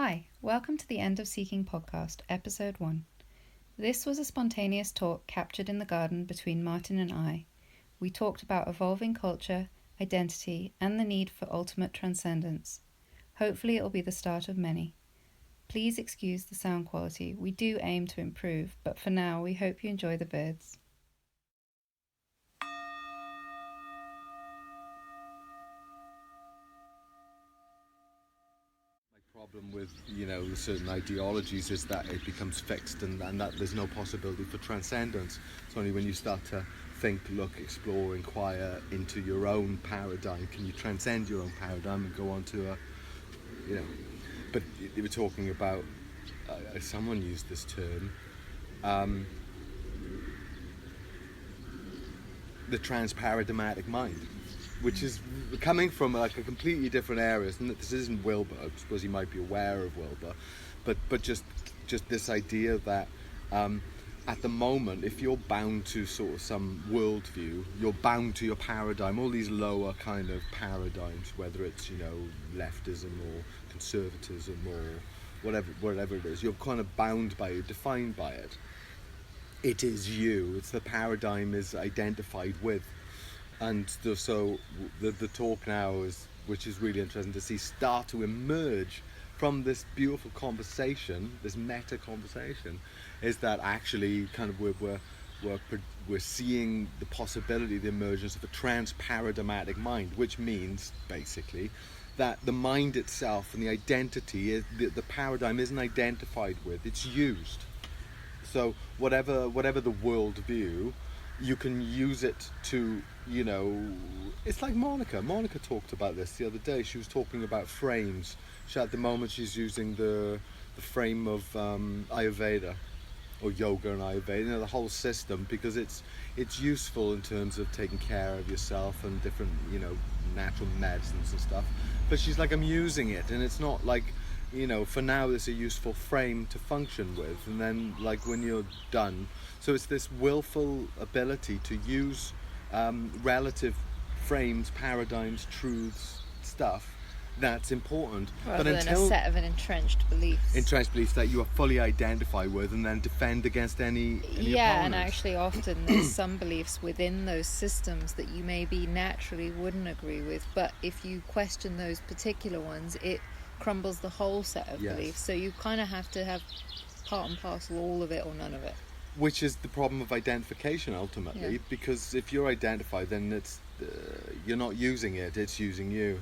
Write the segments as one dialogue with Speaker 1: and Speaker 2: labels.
Speaker 1: Hi, welcome to the End of Seeking podcast, episode 1. This was a spontaneous talk captured in the garden between Martyn and I. We talked about evolving culture, identity, and the need for ultimate transcendence. Hopefully it will be the start of many. Please excuse the sound quality. We do aim to improve, but for now we hope you enjoy the birds.
Speaker 2: Problem with certain ideologies is that it becomes fixed and that there's no possibility for transcendence. It's only when you start to think, look, explore, inquire into your own paradigm can you transcend your own paradigm and go on to but they were talking about someone used this term, the transparadigmatic mind, which is coming from like a completely different area. And this isn't Wilber. I suppose you might be aware of Wilber, but just this idea that at the moment, if you're bound to sort of some worldview, you're bound to your paradigm, all these lower kind of paradigms, whether it's leftism or conservatism or whatever it is, you're kind of bound by it, defined by it. It is you. It's the paradigm is identified with. And so the talk now is, which is really interesting to see, start to emerge from this beautiful conversation, this meta conversation, is that actually kind of we're seeing the possibility, the emergence of a transparadigmatic mind, which means basically that the mind itself and the identity, the paradigm isn't identified with, it's used. So whatever the worldview, you can use it to, it's like Monica talked about this the other day. She was talking about frames. At the moment she's using the frame of Ayurveda or yoga and Ayurveda, the whole system, because it's useful in terms of taking care of yourself and different natural medicines and stuff. But she's like, I'm using it, and it's not like, for now it's a useful frame to function with, and then like when you're done. So it's this willful ability to use relative frames, paradigms, truths, stuff that's important.
Speaker 1: Rather than a set of entrenched beliefs.
Speaker 2: Entrenched beliefs that you are fully identified with and then defend against any
Speaker 1: yeah,
Speaker 2: opponent.
Speaker 1: And actually often there's some beliefs within those systems that you maybe naturally wouldn't agree with, but if you question those particular ones, it crumbles the whole set of beliefs. So you kind of have to have part and parcel, all of it or none of it.
Speaker 2: Which is the problem of identification ultimately, because if you're identified, then it's you're not using it, it's using you.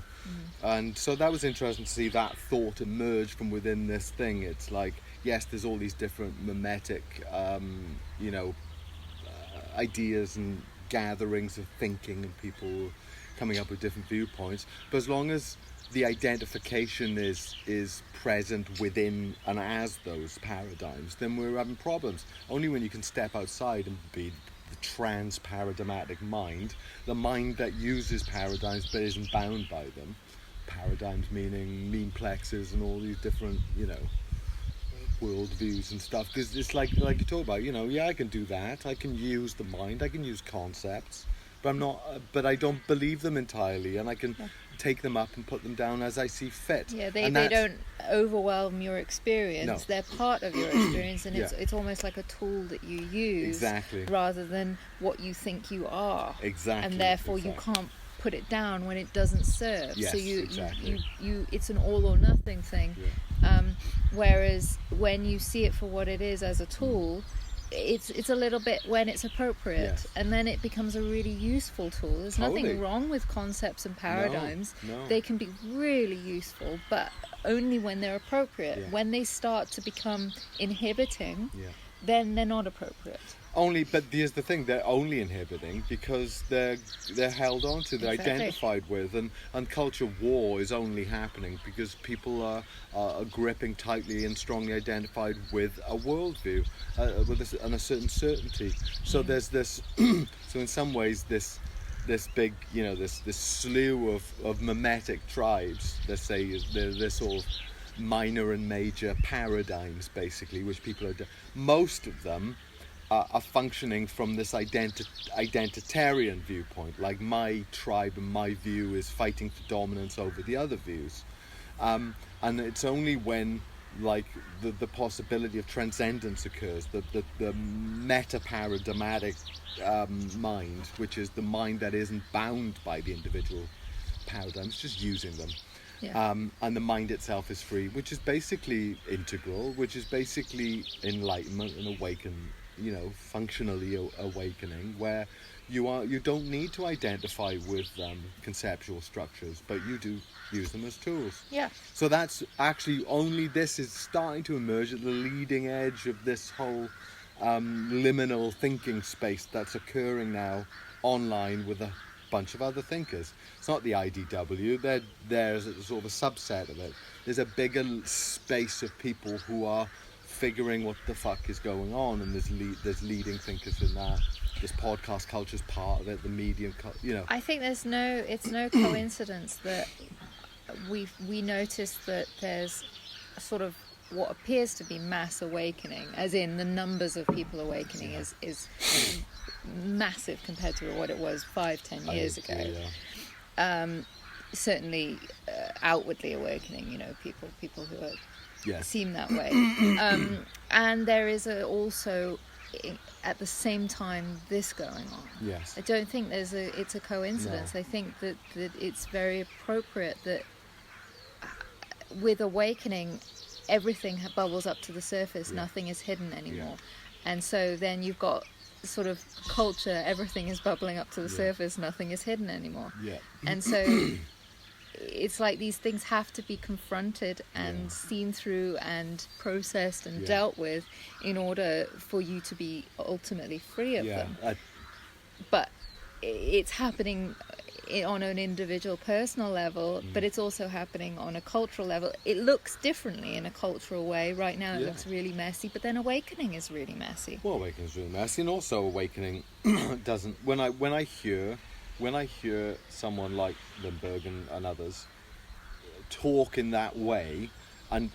Speaker 2: And so that was interesting to see that thought emerge from within this thing. It's like, yes, there's all these different mimetic ideas and gatherings of thinking and people coming up with different viewpoints, but as long as the identification is present within and as those paradigms, then we're having problems. Only when you can step outside and be the transparadigmatic mind, the mind that uses paradigms but isn't bound by them. Paradigms meaning mean plexes and all these different, worldviews and stuff. Because it's like you talk about, I can do that. I can use the mind. I can use concepts. But I don't believe them entirely, and I can take them up and put them down as I see fit.
Speaker 1: Yeah, they don't overwhelm your experience.
Speaker 2: No.
Speaker 1: They're part of your experience, and it's almost like a tool that you use, rather than what you think you are.
Speaker 2: Exactly.
Speaker 1: And therefore you can't put it down when it doesn't serve.
Speaker 2: Yes,
Speaker 1: so you it's an all or nothing thing.
Speaker 2: Yeah.
Speaker 1: Whereas when you see it for what it is as a tool, it's a little bit when it's appropriate, and then it becomes a really useful tool. There's nothing wrong with concepts and paradigms.
Speaker 2: No.
Speaker 1: They can be really useful, but only when they're appropriate. When they start to become inhibiting, then they're not appropriate.
Speaker 2: But here's the thing, they're only inhibiting because they're held on to, they're identified with, and culture war is only happening because people are gripping tightly and strongly identified with a worldview, and a certain certainty. So there's this, so in some ways this big, this slew of mimetic tribes, let's say, they're sort of minor and major paradigms basically, which people are, most of them are functioning from this identitarian viewpoint, like my tribe and my view is fighting for dominance over the other views, and it's only when like the possibility of transcendence occurs, the meta-paradigmatic mind, which is the mind that isn't bound by the individual paradigms, just using them.
Speaker 1: Yeah.
Speaker 2: And the mind itself is free, which is basically integral, which is basically enlightenment and functionally awakening, where you don't need to identify with conceptual structures, but you do use them as tools.
Speaker 1: Yeah.
Speaker 2: So that's actually this is starting to emerge at the leading edge of this whole liminal thinking space that's occurring now online with a bunch of other thinkers. It's not the IDW, there's a sort of a subset of it. There's a bigger space of people who are figuring what the fuck is going on, and there's leading thinkers in that. This podcast culture is part of it, the medium,
Speaker 1: I think it's no coincidence that we notice that there's a sort of what appears to be mass awakening, as in the numbers of people awakening is massive compared to what it was 5-10 years ago. Certainly outwardly awakening, people who are seem that way. And there is also at the same time this going on.
Speaker 2: Yes.
Speaker 1: I don't think it's a coincidence.
Speaker 2: No.
Speaker 1: I think that it's very appropriate that with awakening, everything bubbles up to the surface. Yeah. Nothing is hidden anymore. Yeah. And so then you've got sort of culture, everything is bubbling up to the surface, nothing is hidden anymore. Yeah. And so it's like these things have to be confronted and seen through and processed and dealt with in order for you to be ultimately free of them. But it's happening on an individual personal level, but it's also happening on a cultural level. It looks differently in a cultural way. Right now it looks really messy, but then awakening is really messy.
Speaker 2: Well, awakening is really messy, and also awakening doesn't... When I hear someone like Lindbergh and others talk in that way and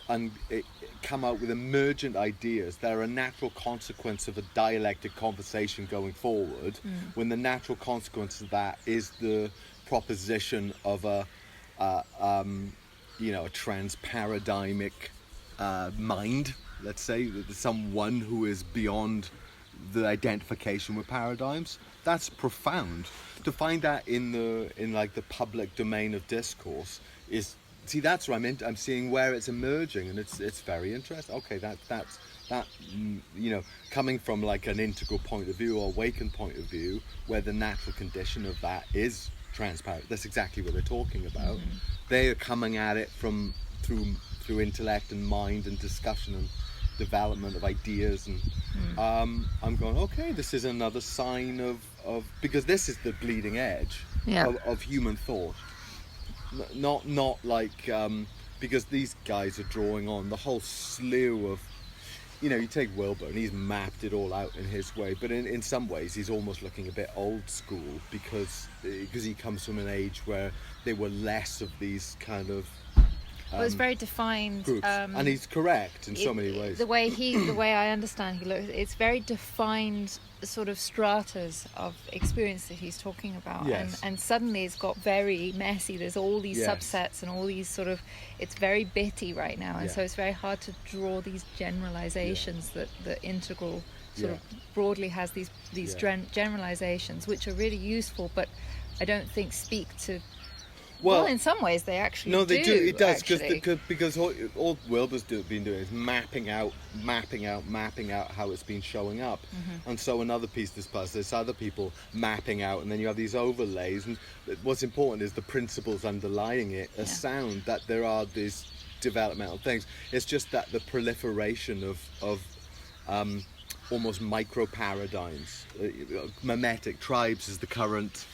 Speaker 2: come out with emergent ideas that are a natural consequence of a dialectic conversation going forward, when the natural consequence of that is the proposition of a transparadigmic mind, let's say, someone who is beyond the identification with paradigms. That's profound. To find that in the public domain of discourse is... See, that's what I'm seeing where it's emerging, and it's very interesting. Okay, that's coming from like an integral point of view or awakened point of view, where the natural condition of that is transparent. That's exactly what they're talking about. They are coming at it through intellect and mind and discussion and development of ideas, and I'm going, okay, this is another sign of because this is the bleeding edge of human thought. Not like because these guys are drawing on the whole slew of, you take Wilbur and he's mapped it all out in his way, but in some ways he's almost looking a bit old school because he comes from an age where there were less of these kind of
Speaker 1: well, it's very defined
Speaker 2: groups. And he's correct in so many ways.
Speaker 1: The way I understand he looks, it's very defined sort of stratas of experience that he's talking about.
Speaker 2: Yes.
Speaker 1: And suddenly it's got very messy. There's all these subsets and all these sort of, it's very bitty right now, and so it's very hard to draw these generalizations that the integral sort of broadly has these generalizations, which are really useful, but I don't think speak to... Well, in some ways they actually do. No, they do.
Speaker 2: It does, because all Wilbur's been doing is mapping out how it's been showing up. And so another piece of this puzzle, there's other people mapping out, and then you have these overlays. And what's important is the principles underlying it are sound, that there are these developmental things. It's just that the proliferation of almost micro paradigms, mimetic tribes is the current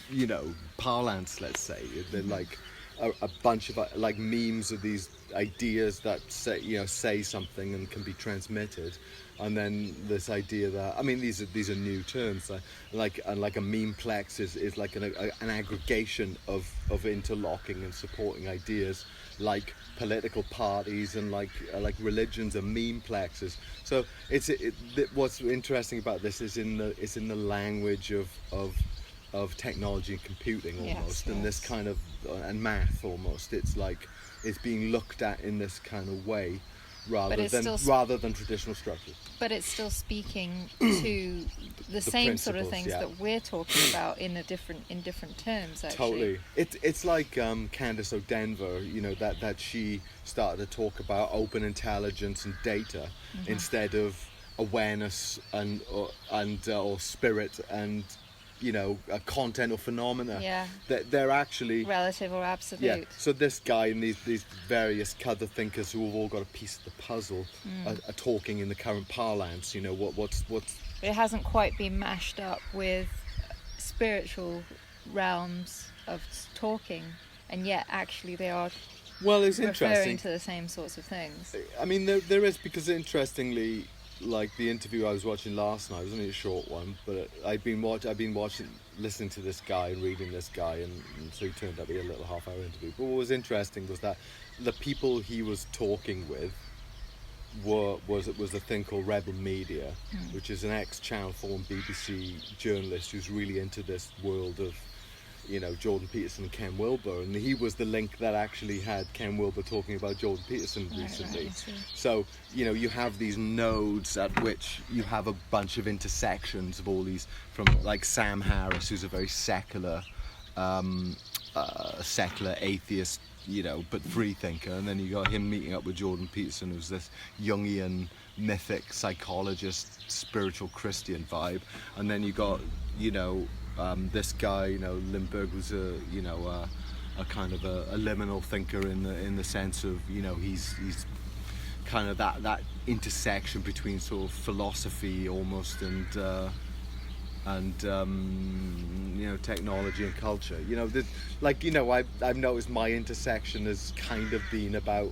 Speaker 2: parlance, let's say. They're like a bunch of like memes of these ideas that say something and can be transmitted, and then this idea that these are new terms, like a memeplex is like an aggregation of interlocking and supporting ideas, like political parties and like religions are memeplexes. So what's interesting about this is in the language of technology and computing almost, and this kind of and math almost. It's like it's being looked at in this kind of way, rather than traditional structures.
Speaker 1: But it's still speaking to the same sort of things that we're talking about in different terms. Actually,
Speaker 2: totally. It's like Candace O'Denver, that she started to talk about open intelligence and data instead of awareness or spirit and a content or phenomena.
Speaker 1: Yeah.
Speaker 2: They're actually
Speaker 1: relative or absolute.
Speaker 2: Yeah. So this guy and these various other thinkers who have all got a piece of the puzzle are talking in the current parlance. What's.
Speaker 1: It hasn't quite been mashed up with spiritual realms of talking, and yet actually they are.
Speaker 2: Well, it's
Speaker 1: referring to the same sorts of things.
Speaker 2: I mean, there is, because interestingly, like the interview I was watching last night, it was only a short one, but I've been listening to this guy and reading this guy, and so he turned out to be a little half-hour interview. But what was interesting was that the people he was talking with was a thing called Rebel Media, which is an ex-Channel 4 and BBC journalist who's really into this world of Jordan Peterson and Ken Wilber, and he was the link that actually had Ken Wilber talking about Jordan Peterson recently. Right, so you have these nodes at which you have a bunch of intersections of all these, from like Sam Harris, who's a very secular atheist, but free thinker, and then you got him meeting up with Jordan Peterson, who's this Jungian mythic psychologist, spiritual Christian vibe, and then you got this guy, Lindbergh, was a kind of a liminal thinker in the sense of he's kind of that intersection between sort of philosophy almost and technology and culture. I've noticed my intersection has kind of been about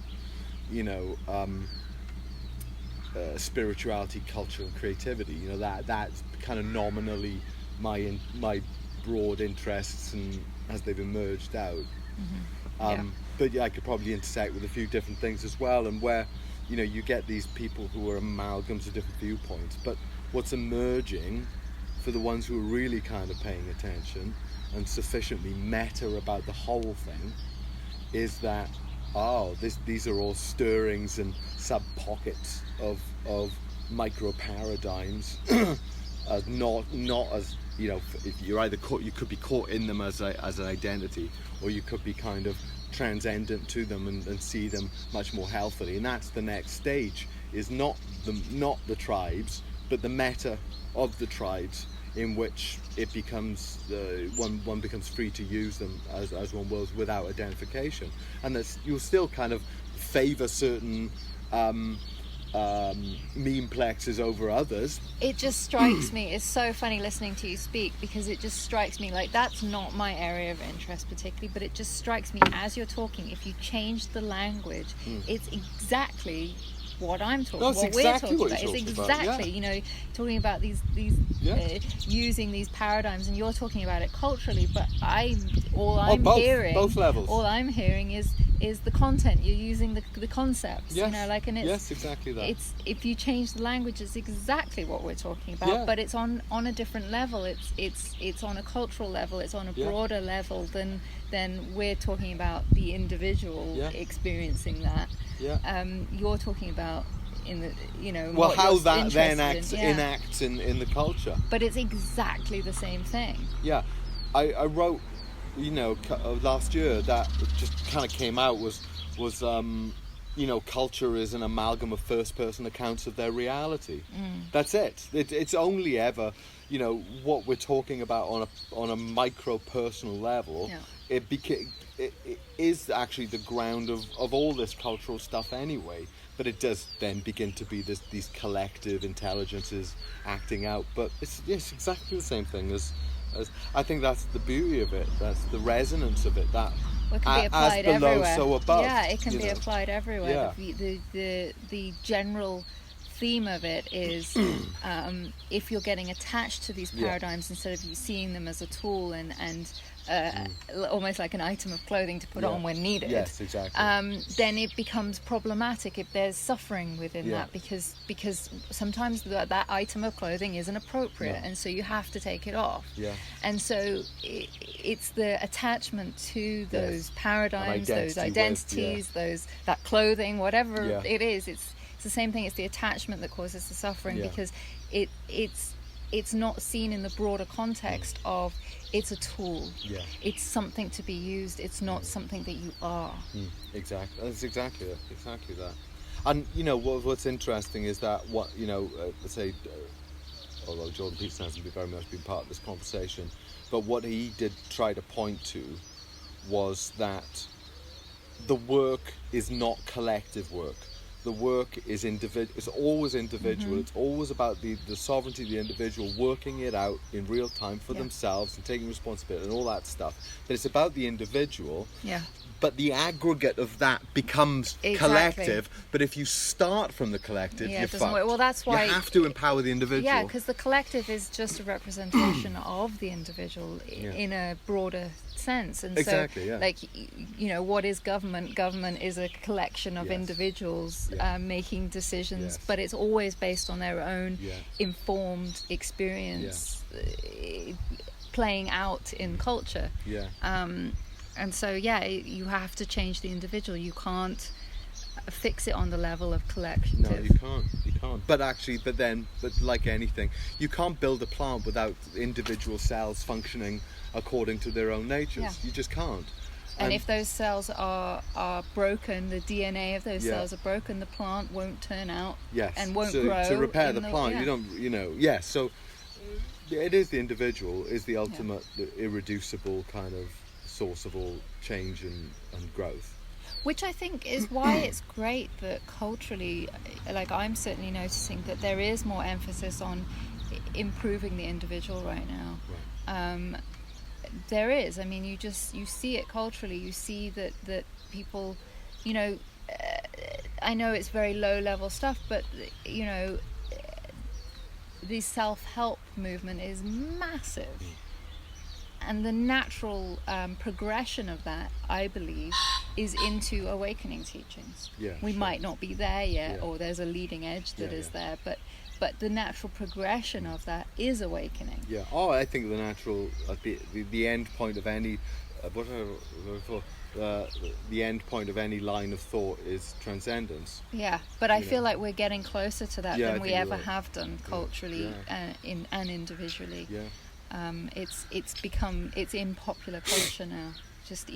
Speaker 2: spirituality, culture, and creativity. That's kind of nominally my broad interests, and as they've emerged out. But I could probably intersect with a few different things as well, and where you get these people who are amalgams of different viewpoints, but what's emerging for the ones who are really kind of paying attention and sufficiently meta about the whole thing is that these are all stirrings and sub-pockets of micro paradigms. Not as if you're either you could be caught in them as an identity, or you could be kind of transcendent to them and see them much more healthily. And that's the next stage, is not the tribes, but the meta of the tribes, in which it becomes one becomes free to use them as one wills without identification, and that's, you'll still kind of favor certain meme plexes over others.
Speaker 1: It just strikes me, it's so funny listening to you speak, because it just strikes me like that's not my area of interest particularly, but it just strikes me as you're talking, if you change the language, it's exactly what I'm talking about.
Speaker 2: What
Speaker 1: we're
Speaker 2: exactly
Speaker 1: talking about.
Speaker 2: It's
Speaker 1: exactly, talking about these using these paradigms, and you're talking about it culturally, but
Speaker 2: both levels.
Speaker 1: All I'm hearing is the content you're using, the concepts.
Speaker 2: Yes.
Speaker 1: And it's
Speaker 2: yes, exactly that.
Speaker 1: It's, if you change the language, it's exactly what we're talking about, but it's on a different level. It's on a cultural level. It's on a broader level than we're talking about the individual experiencing that. You're talking about in the
Speaker 2: how that then enacts in the culture.
Speaker 1: But it's exactly the same thing.
Speaker 2: I wrote last year that just kind of came out was culture is an amalgam of first person accounts of their reality. That's it. It's only ever what we're talking about on a micro personal level. It is actually the ground of all this cultural stuff anyway, but it does then begin to be these collective intelligences acting out. But it's exactly the same thing as I think that's the beauty of it. That's the resonance of it. That
Speaker 1: it can be applied
Speaker 2: as below,
Speaker 1: everywhere.
Speaker 2: so above.
Speaker 1: It can be applied everywhere. The general theme of it is if you're getting attached to these paradigms instead of you seeing them as a tool and almost like an item of clothing to put on when needed.
Speaker 2: Yes, exactly.
Speaker 1: Then it becomes problematic if there's suffering within that, because sometimes that item of clothing isn't appropriate, and so you have to take it off. And so it's the attachment to those paradigms, those identities, that clothing, whatever it is. It's the same thing. It's the attachment that causes the suffering,
Speaker 2: Yeah.
Speaker 1: because it's not seen in the broader context of it's a tool.
Speaker 2: Yeah.
Speaker 1: It's something to be used. It's not something that you are.
Speaker 2: Exactly. That's exactly that. Exactly that. And what's interesting is that let's say, although Jordan Peterson hasn't very much been part of this conversation, but what he did try to point to was that the work is not collective work. The work is individual. It's always individual. It's always about the sovereignty of the individual working it out in real time for themselves and taking responsibility and all that stuff. But it's about the individual.
Speaker 1: Yeah.
Speaker 2: But the aggregate of that becomes collective. But if you start from the collective, you're fucked.
Speaker 1: Well, that's why
Speaker 2: you have to empower the individual.
Speaker 1: Yeah, because the collective is just a representation of the individual in a broader sense. And
Speaker 2: exactly,
Speaker 1: so, like, what is government? Government is a collection of individuals making decisions, but it's always based on their own informed experience playing out in culture.
Speaker 2: Yeah.
Speaker 1: And so, you have to change the individual. You can't fix it on the level of collective.
Speaker 2: No, you can't. But like anything, you can't build a plant without individual cells functioning according to their own natures.
Speaker 1: Yeah.
Speaker 2: You just can't.
Speaker 1: And if those cells are broken, the DNA of those cells are broken, the plant won't turn out and won't grow.
Speaker 2: To repair the plant, you don't, so it is the individual, is the ultimate, the irreducible kind of source of all change and growth.
Speaker 1: Which I think is why it's great that culturally, like, I'm certainly noticing that there is more emphasis on improving the individual right now.
Speaker 2: Right.
Speaker 1: There is. I mean, you see it culturally. You see that people, I know it's very low level stuff, but the self-help movement is massive. And the natural progression of that, I believe, is into awakening teachings.
Speaker 2: Yeah,
Speaker 1: we might not be there yet, or there's a leading edge that is there, but the natural progression of that is awakening.
Speaker 2: Yeah. Oh, I think the natural, the end point of any, the end point of any line of thought is transcendence.
Speaker 1: Yeah, but I feel like we're getting closer to that than we ever have done culturally and individually.
Speaker 2: Yeah.
Speaker 1: It's in popular culture now. Just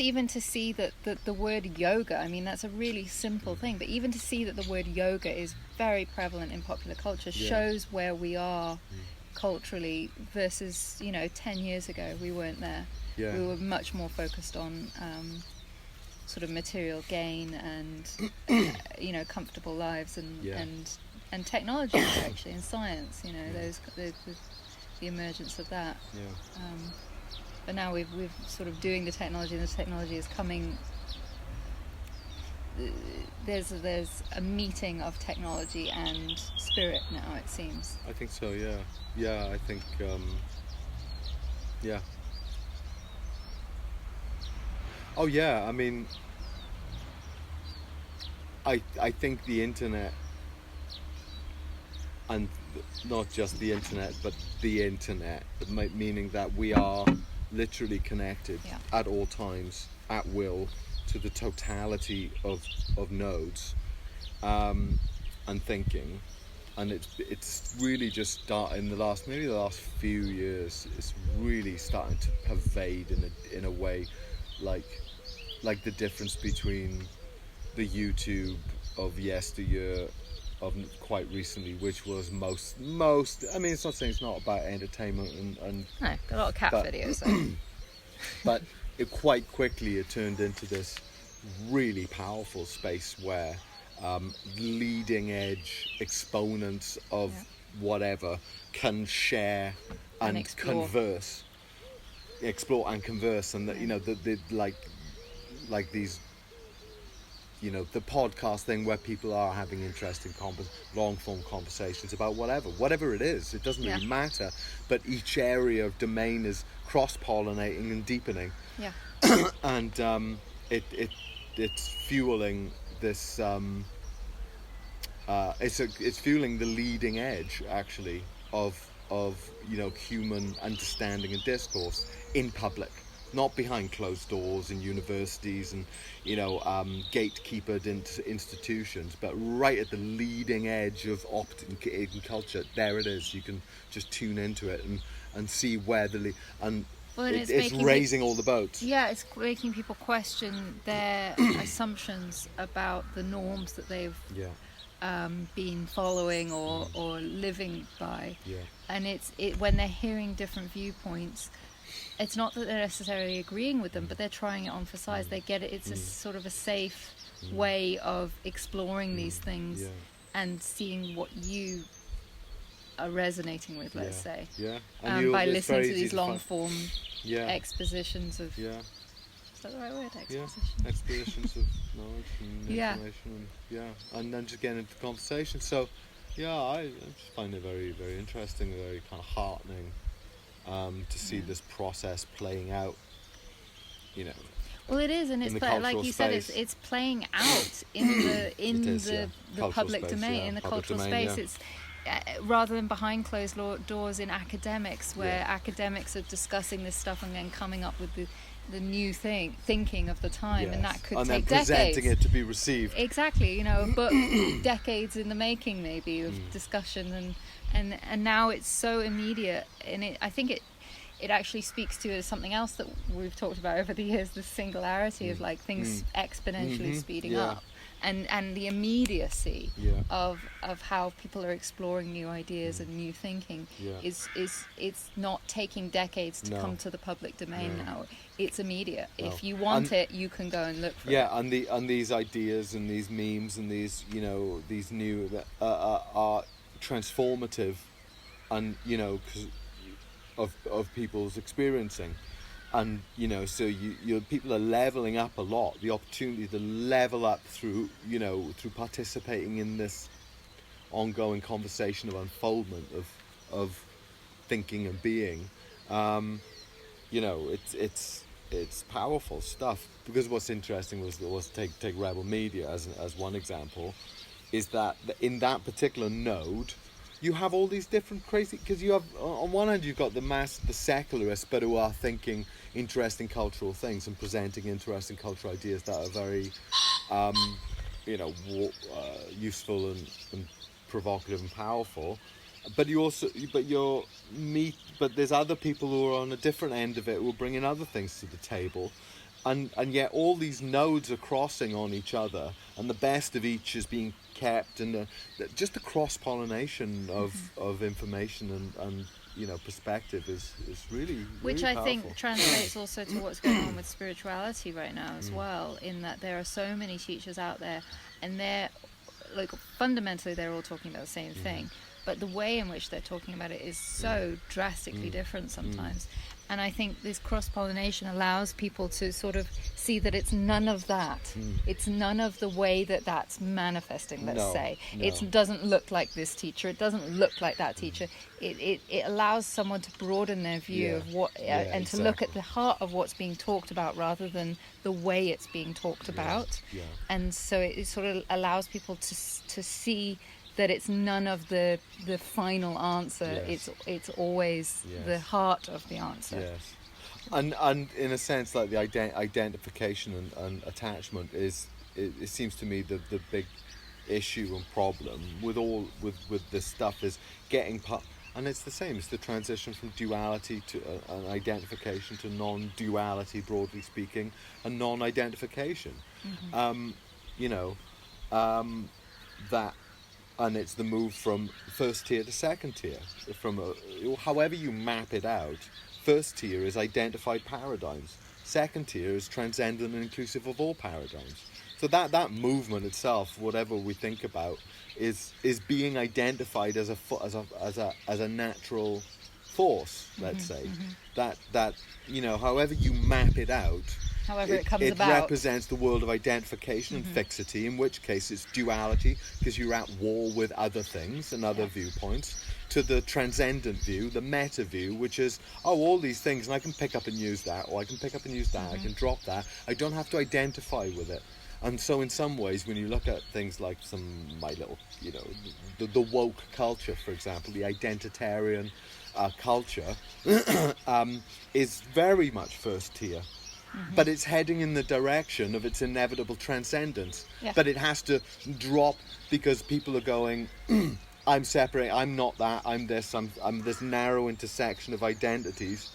Speaker 1: even to see that the word yoga, I mean, that's a really simple thing, but even to see that the word yoga is very prevalent in popular culture shows where we are culturally versus 10 years ago. We weren't there. We were much more focused on sort of material gain and comfortable lives and technology actually, and science, those the emergence of that. But now we've sort of doing the technology, and the technology is coming. There's a meeting of technology and spirit now, it seems.
Speaker 2: I think so. Yeah. I think. Yeah. Oh yeah. I mean, I think the internet, and not just the internet, but the internet, meaning that we are literally connected at all times, at will, to the totality of nodes and thinking, and it's really just starting the last few years. It's really starting to pervade in a way, like the difference between the YouTube of yesteryear, of quite recently, which was most. I mean, it's not saying it's not about entertainment and
Speaker 1: no, got a lot of cat videos though.
Speaker 2: But it quite quickly turned into this really powerful space where leading edge exponents of whatever can share and explore and converse, and that the like these. The podcast thing where people are having interesting long-form conversations about whatever it is. It doesn't really matter, but each area of domain is cross-pollinating and deepening.
Speaker 1: Yeah.
Speaker 2: And it's fueling this. It's fueling the leading edge, actually, of human understanding and discourse in public, not behind closed doors in universities and gatekeepered institutions, but right at the leading edge of in culture. There it is. You can just tune into it and see where it's raising all the boats.
Speaker 1: Yeah, it's making people question their assumptions about the norms that they've been following or living by.
Speaker 2: Yeah.
Speaker 1: And when they're hearing different viewpoints, it's not that they're necessarily agreeing with them, but they're trying it on for size. They get it. It's a sort of a safe way of exploring these things and seeing what you are resonating with, let's say.
Speaker 2: Yeah.
Speaker 1: By listening to these long form expositions of...
Speaker 2: Yeah.
Speaker 1: Is that the right word? Exposition?
Speaker 2: Yeah. Expositions of knowledge and information. And then just getting into conversation. So, I just find it very, very interesting, very kind of heartening to see this process playing out,
Speaker 1: Well, it is, and it's like you said, it's playing out in the public domain, in the cultural space. It's rather than behind closed doors in academics, where academics are discussing this stuff and then coming up with the new thinking of the time, and that could take decades. And then
Speaker 2: presenting it to be received.
Speaker 1: Exactly, a book decades in the making maybe of discussion, and now it's so immediate, and I think it actually speaks to something else that we've talked about over the years, the singularity of like things exponentially speeding up, and the immediacy of how people are exploring new ideas and new thinking is it's not taking decades to come to the public domain now. It's immediate. If you want it, you can go and look for it.
Speaker 2: And these ideas and these memes and these these new are transformative, and of people's experiencing, and so people are leveling up a lot. The opportunity to level up through participating in this ongoing conversation of unfoldment of thinking and being. It's powerful stuff. Because what's interesting was take Rebel Media as one example, is that in that particular node you have all these different crazy, because you have on one hand you've got the secularists, but who are thinking interesting cultural things and presenting interesting cultural ideas that are very useful and provocative and powerful. But there's other people who are on a different end of it who are bringing other things to the table, and yet all these nodes are crossing on each other, and the best of each is being kept, and just the cross-pollination of information and perspective is really
Speaker 1: which
Speaker 2: really
Speaker 1: I
Speaker 2: powerful.
Speaker 1: think translates also to what's going on with spirituality right now as well, in that there are so many teachers out there, and they're like fundamentally they're all talking about the same thing, but the way in which they're talking about it is so drastically different sometimes. And I think this cross-pollination allows people to sort of see that it's none of that. It's none of the way that's manifesting, let's say. No. It doesn't look like this teacher. It doesn't look like that teacher. It allows someone to broaden their view of what, and to look at the heart of what's being talked about rather than the way it's being talked about. Yeah. And so it sort of allows people to see that it's none of the final answer. It's always the heart of the answer.
Speaker 2: Yes, and in a sense, like the identification and attachment it seems to me the big issue and problem with this stuff is getting and it's the same. It's the transition from duality to an identification to non-duality, broadly speaking, and non-identification. That. And it's the move from first tier to second tier. However you map it out, first tier is identified paradigms. Second tier is transcendent and inclusive of all paradigms. So that movement itself, whatever we think about, is being identified as a natural force. Let's say that however you map it out.
Speaker 1: However it comes
Speaker 2: about. It represents the world of identification and fixity, in which case it's duality, because you're at war with other things and other viewpoints, to the transcendent view, the meta view, which is, all these things, and I can pick up and use that, or I can pick up and use that, I can drop that. I don't have to identify with it. And so in some ways, when you look at things like my little, the woke culture, for example, the identitarian culture, is very much first tier. But it's heading in the direction of its inevitable transcendence.
Speaker 1: Yeah.
Speaker 2: But it has to drop because people are going, I'm separate, I'm not that, I'm this, I'm this narrow intersection of identities.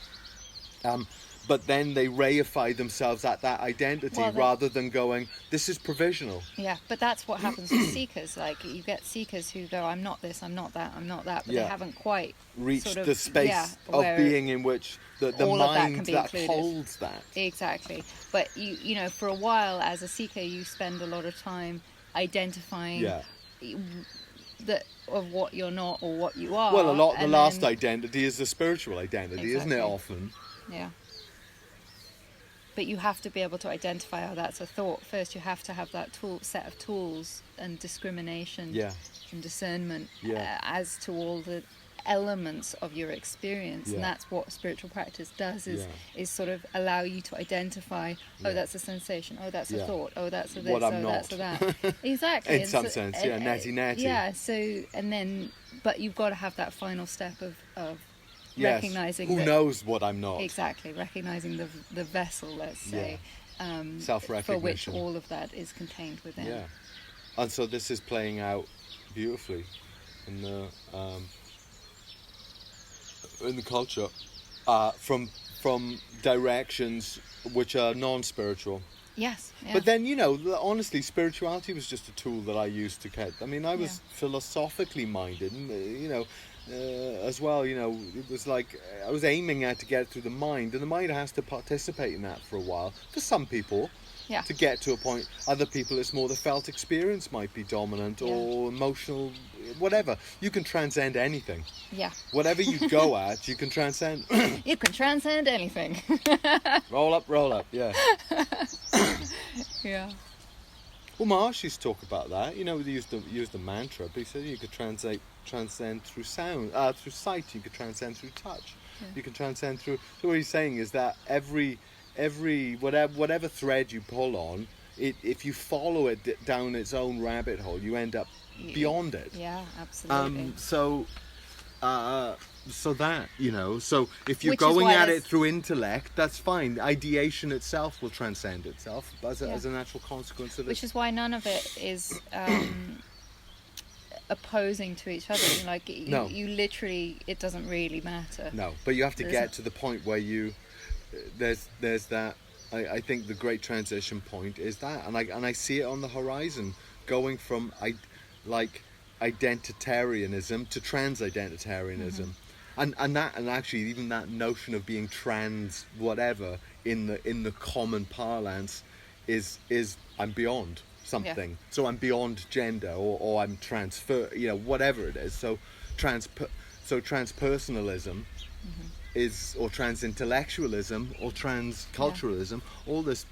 Speaker 2: But then they reify themselves at that identity rather than going, this is provisional.
Speaker 1: Yeah, but that's what happens with seekers. Like, you get seekers who go, I'm not this, I'm not that, I'm not that, but they haven't quite
Speaker 2: reached the space of being in which the mind that holds that.
Speaker 1: Exactly. But you know, for a while as a seeker, you spend a lot of time identifying of what you're not or what you are.
Speaker 2: Well, the last identity is the spiritual identity, isn't it? Often.
Speaker 1: Yeah. But you have to be able to identify, that's a thought. First, you have to have that set of tools and discrimination and discernment as to all the elements of your experience. And that's what spiritual practice does, is sort of allow you to identify, that's a sensation, that's a thought, that's a this,
Speaker 2: what I'm not.
Speaker 1: That's a that. Exactly.
Speaker 2: In some sense, natty.
Speaker 1: Yeah, so, and then, but you've got to have that final step of recognizing
Speaker 2: who knows what I'm not.
Speaker 1: Exactly, recognizing the vessel, let's say,
Speaker 2: self-recognition,
Speaker 1: for which all of that is contained within.
Speaker 2: Yeah, and so this is playing out beautifully in the culture from directions which are non-spiritual.
Speaker 1: Yes. Yeah.
Speaker 2: But then, honestly, spirituality was just a tool that I used to get. I mean, I was philosophically minded, and, as well, it was like I was aiming to get through the mind, and the mind has to participate in that for a while. For some people, to get to a point. Other people, it's more the felt experience might be dominant or emotional, whatever. You can transcend anything. Yeah. Whatever you go at, you can transcend.
Speaker 1: You can transcend anything.
Speaker 2: Roll up, yeah.
Speaker 1: Yeah.
Speaker 2: Well, Maharishi talk about that. They used the mantra, but he said you could transcend through sound, through sight. You could transcend through touch. Yeah. You can transcend through. So what he's saying is that every whatever thread you pull on, if you follow it down its own rabbit hole, you end up beyond it.
Speaker 1: Yeah, absolutely.
Speaker 2: So that, so if you're going at it through intellect, that's fine. Ideation itself will transcend itself as a natural consequence of it.
Speaker 1: Which is why none of it is opposing to each other. Like, you literally, it doesn't really matter.
Speaker 2: No, but you have to get to the point where there's that. I think the great transition point is that, and I see it on the horizon, going from identitarianism to trans-identitarianism. And actually even that notion of being trans whatever in the common parlance is I'm beyond something. So I'm beyond gender or I'm whatever it is. So transpersonalism is, or transintellectualism or transculturalism, all this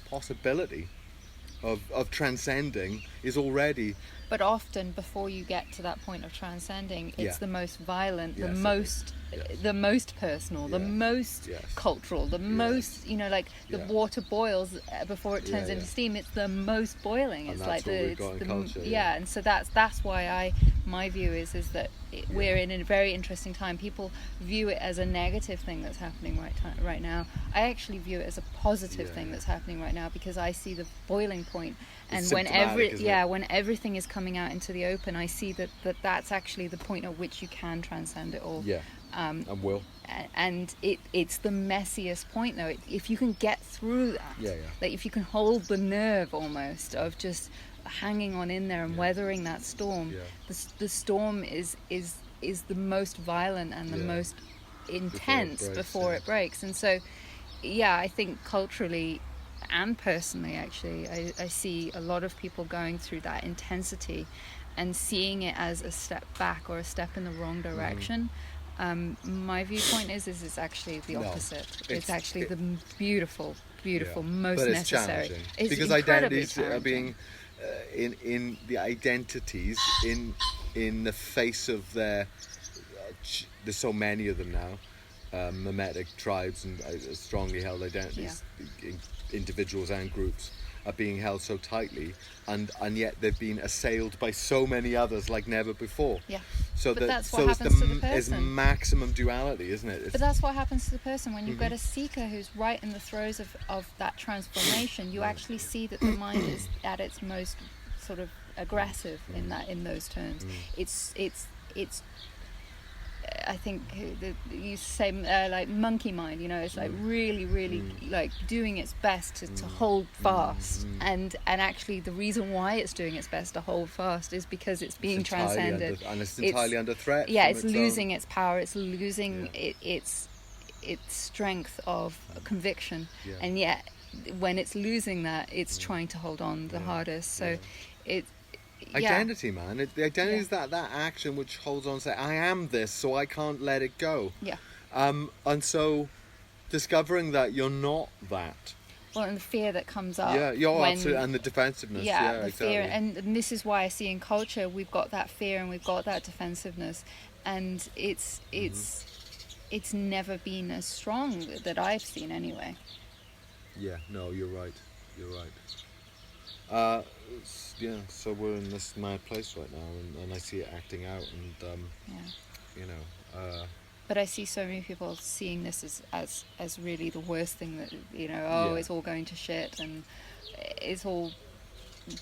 Speaker 2: possibility of transcending is already.
Speaker 1: But often, before you get to that point of transcending, it's the most violent, the most personal, the most cultural, the most, the water boils before it turns into steam. It's the most boiling.
Speaker 2: And
Speaker 1: it's
Speaker 2: that's
Speaker 1: like
Speaker 2: what we've got in culture,
Speaker 1: and so that's why my view is that we're in a very interesting time. People view it as a negative thing that's happening right now. I actually view it as a positive thing that's happening right now, because I see the boiling point. And when everything is coming out into the open, I see that's actually the point at which you can transcend it all.
Speaker 2: Yeah. And will.
Speaker 1: And it's the messiest point, though. If you can get through that, like if you can hold the nerve almost of just hanging on in there and weathering that storm, the storm is the most violent and the most intense before it breaks. And so, I think culturally and personally, actually, I see a lot of people going through that intensity and seeing it as a step back or a step in the wrong direction. My viewpoint is it's actually the opposite. It's actually the beautiful, most
Speaker 2: but it's
Speaker 1: necessary.
Speaker 2: Challenging.
Speaker 1: It's
Speaker 2: because identities are being in the identities in the face of their there's so many of them now, mimetic tribes and strongly held identities, individuals and groups, are being held so tightly, and yet they've been assailed by so many others like never before.
Speaker 1: Yeah.
Speaker 2: So
Speaker 1: But that's what happens to the person.
Speaker 2: It's maximum duality, isn't it?
Speaker 1: But that's what happens to the person when you've got a seeker who's right in the throes of that transformation. You actually see that the mind is at its most sort of aggressive in those terms. It's I think you say like monkey mind, it's like really like doing its best to hold fast, and actually the reason why it's doing its best to hold fast is because it's being transcended,
Speaker 2: and it's entirely under threat.
Speaker 1: Yeah, it's losing its power, it's losing its strength of conviction, and yet when it's losing that, it's trying to hold on the hardest. So it.
Speaker 2: Identity, man. The identity is that action which holds on to say, I am this, so I can't let it go.
Speaker 1: Yeah.
Speaker 2: And so discovering that you're not that.
Speaker 1: Well, and the fear that comes up.
Speaker 2: Yeah, absolutely, and the defensiveness.
Speaker 1: Yeah, the
Speaker 2: exactly.
Speaker 1: fear, and this is why I see in culture we've got that fear and we've got that defensiveness, and it's never been as strong that I've seen anyway.
Speaker 2: Yeah, no, you're right. So we're in this mad place right now, and I see it acting out, and
Speaker 1: But I see so many people seeing this as really the worst thing, that it's all going to shit and it's all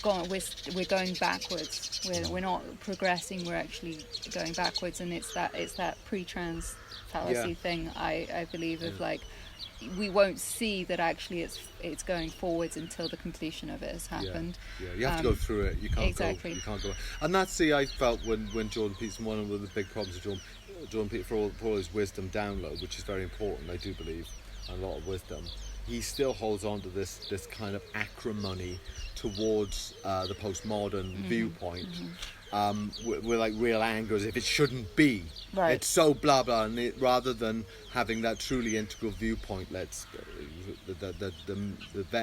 Speaker 1: gone. We're going backwards. We're not progressing. We're actually going backwards, and it's that pre-trans fallacy thing. I believe of like. We won't see that actually it's going forwards until the completion of it has happened.
Speaker 2: Yeah. You have to go through it. You can't
Speaker 1: exactly.
Speaker 2: You can't go. And that's I felt when Jordan Peterson, one of the big problems of Jordan Peterson, for all his wisdom download, which is very important, I do believe, and a lot of wisdom, he still holds on to this kind of acrimony towards the postmodern viewpoint. With like real anger, as if it shouldn't be.
Speaker 1: Right.
Speaker 2: It's so blah blah, and rather than having that truly integral viewpoint, the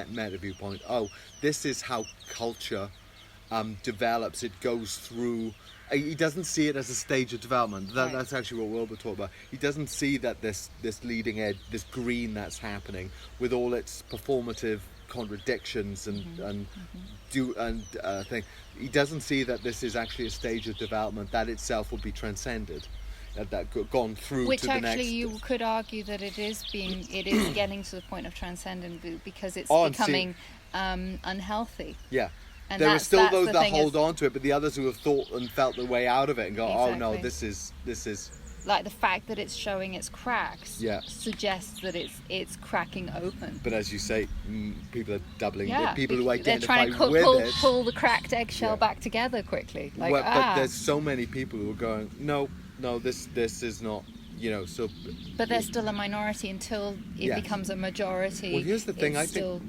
Speaker 2: meta viewpoint. Oh, this is how culture develops. It goes through. He doesn't see it as a stage of development. That's actually what Wilbur talked about. He doesn't see that this leading edge, this green that's happening with all its performative contradictions and thing. He doesn't see that this is actually a stage of development that itself will be transcended, that gone through
Speaker 1: which
Speaker 2: to the next.
Speaker 1: Which actually you could argue that it is getting to the point of transcendence because it's becoming unhealthy.
Speaker 2: Yeah.
Speaker 1: And
Speaker 2: there are still those that hold
Speaker 1: on
Speaker 2: to it, but the others who have thought and felt their way out of it and go,
Speaker 1: exactly.
Speaker 2: oh no, this is.
Speaker 1: Like the fact that it's showing its cracks suggests that it's cracking open.
Speaker 2: But as you say, people are doubling.
Speaker 1: Yeah,
Speaker 2: people who identify
Speaker 1: they're trying
Speaker 2: with
Speaker 1: to pull the cracked eggshell back together quickly. Like,
Speaker 2: But there's so many people who are going, no, this is not. So.
Speaker 1: But there's still a minority until it becomes a majority.
Speaker 2: Well, here's the thing. I
Speaker 1: think.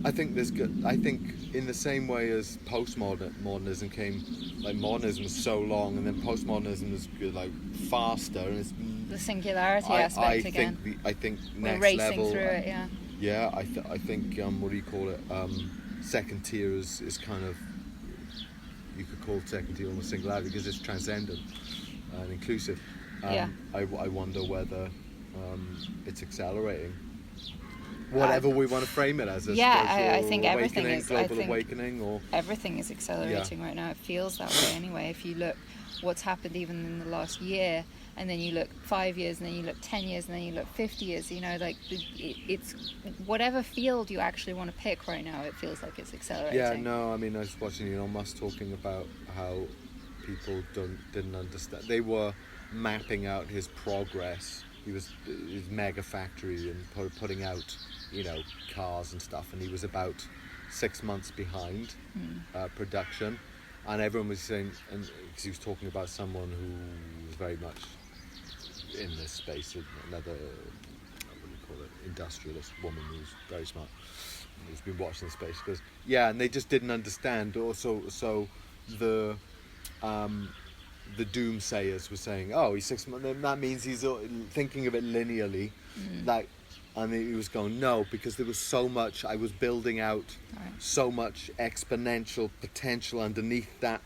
Speaker 2: I think there's good. I think in the same way as postmodernism came, like modernism was so long, and then postmodernism was like faster, and it's
Speaker 1: the singularity aspect again.
Speaker 2: I think
Speaker 1: we're
Speaker 2: next
Speaker 1: racing
Speaker 2: level.
Speaker 1: through it. Yeah.
Speaker 2: Yeah, I think what do you call it? Second tier is kind of, you could call second tier almost singularity because it's transcendent and inclusive. I wonder whether it's accelerating. Whatever we want to frame it as.
Speaker 1: I think everything is.
Speaker 2: Global awakening, or
Speaker 1: everything is accelerating right now. It feels that way anyway. If you look what's happened even in the last year, and then you look 5 years, and then you look 10 years, and then you look 50 years, it's whatever field you actually want to pick right now, it feels like it's accelerating.
Speaker 2: Yeah, no, I mean, I was watching Elon Musk talking about how people didn't understand. They were mapping out his progress. He was his mega factory and putting out, cars and stuff, and he was about 6 months behind production, and everyone was saying, and because he was talking about someone who was very much in this space, another, what do you call it, industrialist woman who's very smart, who's been watching the space, because and they just didn't understand. Also, so the doomsayers were saying, oh, he's 6 months, that means he's thinking of it linearly, and he was going, no, because there was so much, I was building out so much exponential potential underneath that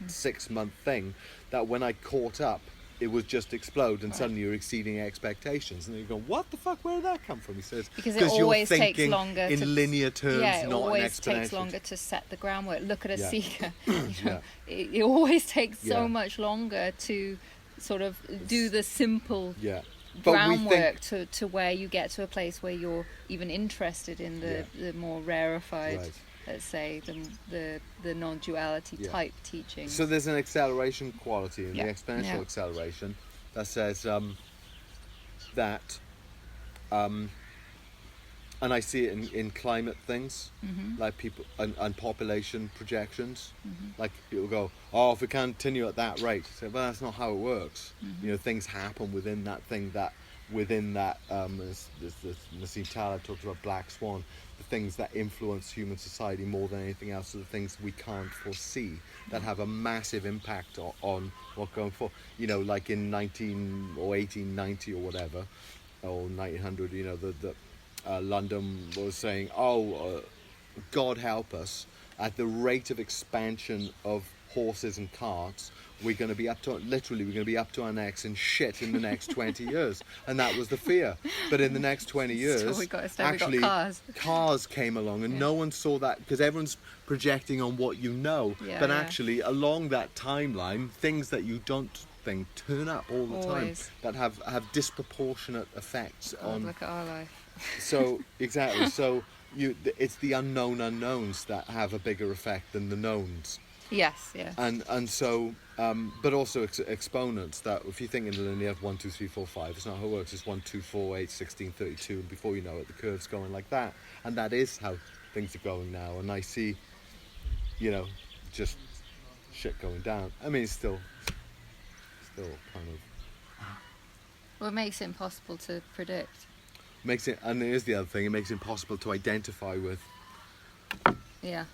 Speaker 2: 6 month thing, that when I caught up, it would just explode, and
Speaker 1: Right.
Speaker 2: suddenly you're exceeding expectations, and you go, what the fuck, where did that come from? He says,
Speaker 1: Because it
Speaker 2: you're
Speaker 1: always takes
Speaker 2: thinking
Speaker 1: longer
Speaker 2: in
Speaker 1: to
Speaker 2: linear terms,
Speaker 1: yeah, it
Speaker 2: not in
Speaker 1: always takes
Speaker 2: exponential.
Speaker 1: longer to set the groundwork. Look at a
Speaker 2: Yeah.
Speaker 1: seeker. You know,
Speaker 2: Yeah.
Speaker 1: it always takes
Speaker 2: Yeah.
Speaker 1: so much longer to sort of do the simple
Speaker 2: Yeah. But we
Speaker 1: groundwork
Speaker 2: think,
Speaker 1: to where you get to a place where you're even interested in the more rarefied,
Speaker 2: Right.
Speaker 1: let's say, the non-duality
Speaker 2: Yeah.
Speaker 1: type teaching.
Speaker 2: so there's an acceleration quality in
Speaker 1: Yeah.
Speaker 2: the exponential
Speaker 1: Yeah.
Speaker 2: acceleration that says that, and I see it in climate things, like people and population projections. Like people go, oh, if we continue at that rate, I say, well, that's not how it works. You know, things happen within that thing as Nassim Taleb talks about Black Swan, the things that influence human society more than anything else are the things we can't foresee that have a massive impact on what going forward. You know, like in 1890 or whatever, or 1900, you know, London was saying, God help us, at the rate of expansion of horses and carts, we're going to be up to our necks in shit in the next 20 years. And that was the fear. But in the next 20 years,
Speaker 1: we got
Speaker 2: actually,
Speaker 1: cars.
Speaker 2: came along, and
Speaker 1: Yeah.
Speaker 2: no one saw that, because everyone's projecting on what you know.
Speaker 1: Yeah,
Speaker 2: but
Speaker 1: yeah.
Speaker 2: actually, along that timeline, things that you don't think turn up all the
Speaker 1: Always.
Speaker 2: time that have disproportionate effects
Speaker 1: God,
Speaker 2: on.
Speaker 1: look at our life.
Speaker 2: So exactly. So it's the unknown unknowns that have a bigger effect than the knowns,
Speaker 1: Yes, yeah.
Speaker 2: and so but also exponents. That if you think in linear 1, 2, 3, 4, 5, it's not how it works. It's 1, 2, 4, 8, 16, 32, and before you know it, the curve's going like that, and that is how things are going now. And I see, you know, just shit going down. I mean, it's still kind of.
Speaker 1: Well, it makes it impossible to predict.
Speaker 2: Makes it, and here's the other thing, it makes it impossible to identify with,
Speaker 1: Yeah.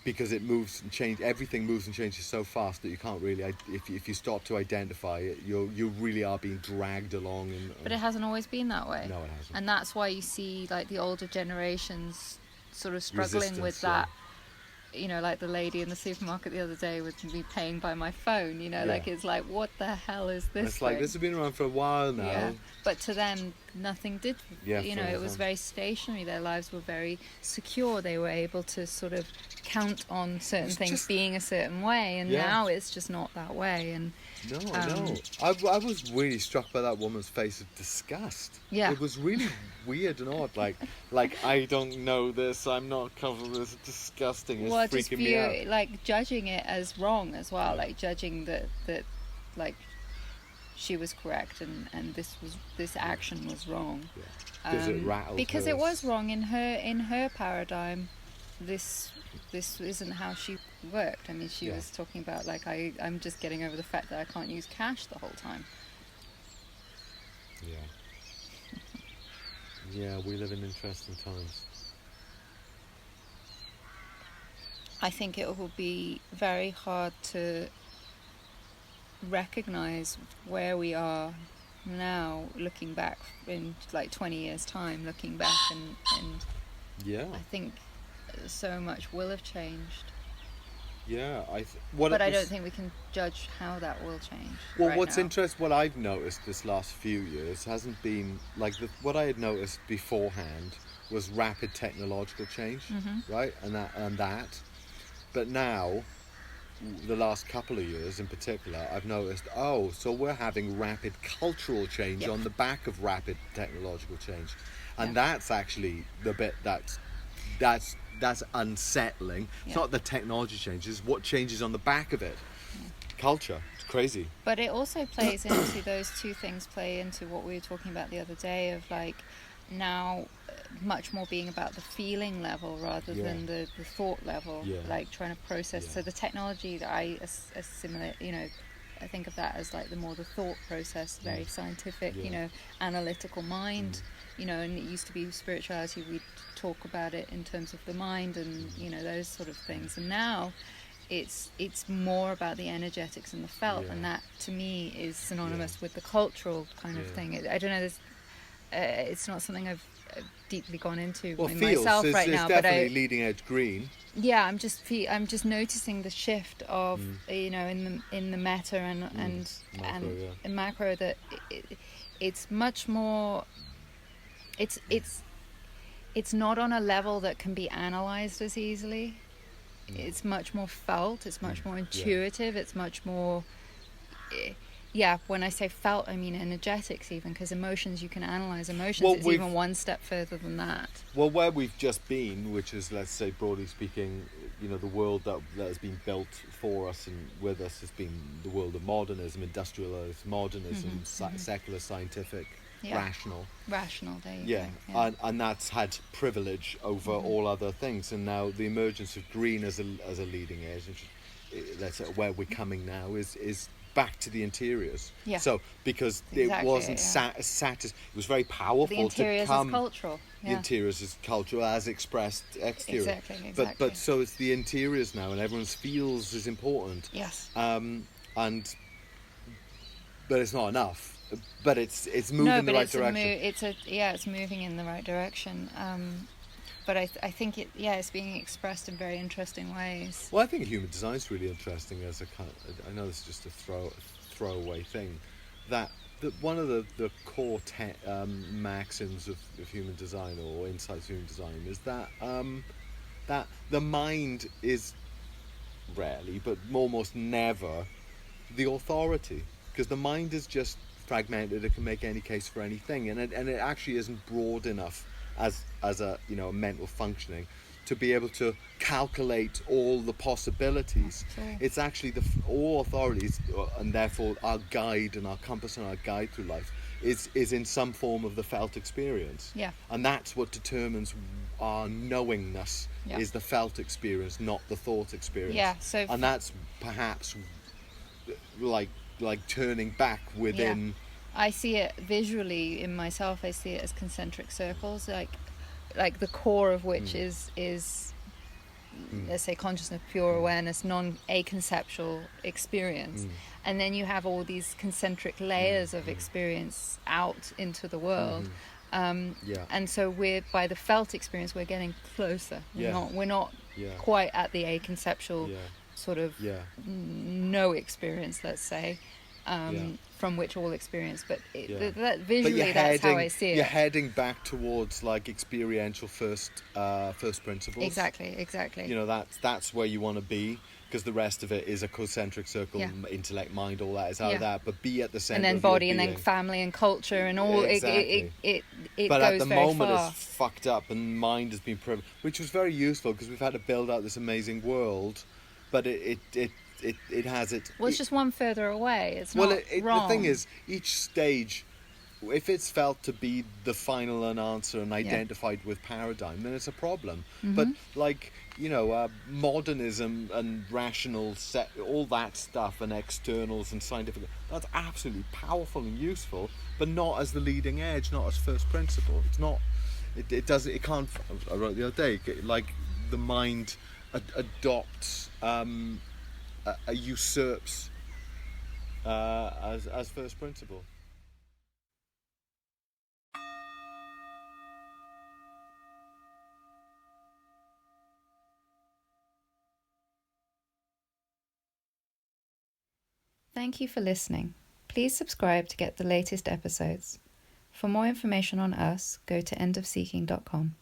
Speaker 2: because it moves and everything moves and changes so fast that you can't really, if you stop to identify it, you really are being dragged along.
Speaker 1: But it hasn't always been that way.
Speaker 2: No, it hasn't.
Speaker 1: And that's why you see like the older generations sort of struggling with
Speaker 2: Resistance,
Speaker 1: that. You know, like the lady in the supermarket the other day with me paying by my phone, you know,
Speaker 2: Yeah.
Speaker 1: like it's like, what the hell is this?
Speaker 2: And it's like,
Speaker 1: thing?
Speaker 2: this has been around for a while now.
Speaker 1: Yeah. But to them, nothing did.
Speaker 2: Yeah,
Speaker 1: You know,
Speaker 2: for
Speaker 1: it was
Speaker 2: them.
Speaker 1: very stationary. Their lives were very secure. They were able to sort of count on certain
Speaker 2: It's
Speaker 1: things
Speaker 2: just-
Speaker 1: being a certain way. And
Speaker 2: Yeah.
Speaker 1: now it's just not that way. And
Speaker 2: No, no. I was really struck by that woman's face of disgust.
Speaker 1: Yeah.
Speaker 2: It was really weird and odd. Like I don't know this. I'm not covered with this. It's disgusting. It's
Speaker 1: well, just
Speaker 2: freaking me out.
Speaker 1: like judging it as wrong as well, like judging that like she was correct and this action was wrong.
Speaker 2: Yeah. Because it rattled
Speaker 1: because
Speaker 2: her.
Speaker 1: it was wrong in her paradigm. This isn't how she worked. I mean, she
Speaker 2: Yeah.
Speaker 1: was talking about like I'm just getting over the fact that I can't use cash the whole time.
Speaker 2: Yeah. Yeah, we live in interesting times.
Speaker 1: I think it will be very hard to recognize where we are now, looking back in like 20 years' time, looking back and
Speaker 2: Yeah.
Speaker 1: I think so much will have changed.
Speaker 2: Yeah.
Speaker 1: But I don't think we can judge how that will change.
Speaker 2: Well,
Speaker 1: right
Speaker 2: what's
Speaker 1: now.
Speaker 2: interesting, what I've noticed this last few years hasn't been like what I had noticed beforehand was rapid technological change, right? And that. But now, the last couple of years in particular, I've noticed, so we're having rapid cultural change
Speaker 1: Yep.
Speaker 2: on the back of rapid technological change. And
Speaker 1: Yeah.
Speaker 2: that's actually the bit that's unsettling. It's
Speaker 1: Yeah.
Speaker 2: not the technology changes, what changes on the back of it. Culture. It's crazy.
Speaker 1: But it also plays into those two things play into what we were talking about the other day of like now much more being about the feeling level rather
Speaker 2: Yeah.
Speaker 1: than the thought level,
Speaker 2: Yeah.
Speaker 1: like trying to process.
Speaker 2: Yeah.
Speaker 1: So the technology that I assimilate, you know, I think of that as like the thought process, very scientific,
Speaker 2: Yeah.
Speaker 1: you know, analytical mind, you know, and it used to be spirituality, we'd talk about it in terms of the mind and, you know, those sort of things. And now it's more about the energetics and the felt,
Speaker 2: Yeah.
Speaker 1: and that to me is synonymous with the cultural kind of
Speaker 2: Yeah.
Speaker 1: thing. I don't know, it's not something I've deeply gone into
Speaker 2: Well,
Speaker 1: in
Speaker 2: feels
Speaker 1: myself right
Speaker 2: is
Speaker 1: now.
Speaker 2: definitely
Speaker 1: But
Speaker 2: leading edge green.
Speaker 1: I'm just noticing the shift of in the meta and
Speaker 2: Macro, yeah.
Speaker 1: in macro, that it's much more. It's not on a level that can be analyzed as easily. It's much more felt. It's much more intuitive. It's much more. When I say felt, I mean energetics, even, because emotions, you can analyze emotions.
Speaker 2: Well,
Speaker 1: it's even one step further than that.
Speaker 2: Well, where we've just been, which is, let's say, broadly speaking, the world that has been built for us and with us has been the world of modernism, industrialized modernism, secular, scientific, rational.
Speaker 1: Rational, there you go.
Speaker 2: Yeah. And that's had privilege over all other things. And now the emergence of green as a leading edge, that's where we're coming now, is back to the interiors.
Speaker 1: Yeah.
Speaker 2: So because
Speaker 1: Exactly,
Speaker 2: it wasn't it was very powerful.
Speaker 1: The interiors
Speaker 2: to come.
Speaker 1: Is cultural.
Speaker 2: The interiors is cultural as expressed exterior.
Speaker 1: Exactly.
Speaker 2: But so it's the interiors now, and everyone's feels is important.
Speaker 1: Yes.
Speaker 2: But it's not enough. But it's moving in the right direction.
Speaker 1: It's moving in the right direction. But I think it's being expressed in very interesting ways.
Speaker 2: Well, I think human design is really interesting as a kind of, I know it's just a throwaway thing, that one of the core maxims of human design, or insights of human design, is that that the mind is rarely, but almost never, the authority, because the mind is just fragmented. It can make any case for anything, and it actually isn't broad enough as a mental functioning to be able to calculate all the possibilities.
Speaker 1: Sure.
Speaker 2: It's actually all authorities, and therefore our guide and our compass and our guide through life is in some form of the felt experience.
Speaker 1: Yeah.
Speaker 2: And that's what determines our knowingness, is the felt experience, not the thought experience.
Speaker 1: Yeah. So
Speaker 2: and that's perhaps like turning back within.
Speaker 1: Yeah. I see it visually in myself. I see it as concentric circles, like the core of which is let's say consciousness, pure awareness, non-aconceptual experience, and then you have all these concentric layers of experience out into the world. And so by the felt experience, we're getting closer. We're not quite at the aconceptual sort of no experience, let's say. From which all experience, but that visually, that's how I see it.
Speaker 2: You're heading back towards like experiential first principles.
Speaker 1: Exactly.
Speaker 2: That's where you want to be, because the rest of it is a concentric circle. Intellect, mind, all that is out of that, but be at the center.
Speaker 1: And then
Speaker 2: of
Speaker 1: body,
Speaker 2: your
Speaker 1: and then family and culture and all.
Speaker 2: Exactly.
Speaker 1: It
Speaker 2: but
Speaker 1: goes
Speaker 2: at the
Speaker 1: very
Speaker 2: moment
Speaker 1: far.
Speaker 2: it's fucked up, and mind has been which was very useful, because we've had to build out this amazing world, but it has it.
Speaker 1: Well, it's just one further away. It's not wrong.
Speaker 2: The thing is, each stage, if it's felt to be the final answer and identified with paradigm, then it's a problem. But modernism and rational all that stuff, and externals and scientific, that's absolutely powerful and useful, but not as the leading edge, not as first principle. It's not. It can't. I wrote the other day, like the mind adopts. Usurps as first principle.
Speaker 1: Thank you for listening. Please subscribe to get the latest episodes. For more information on us, go to endofseeking.com.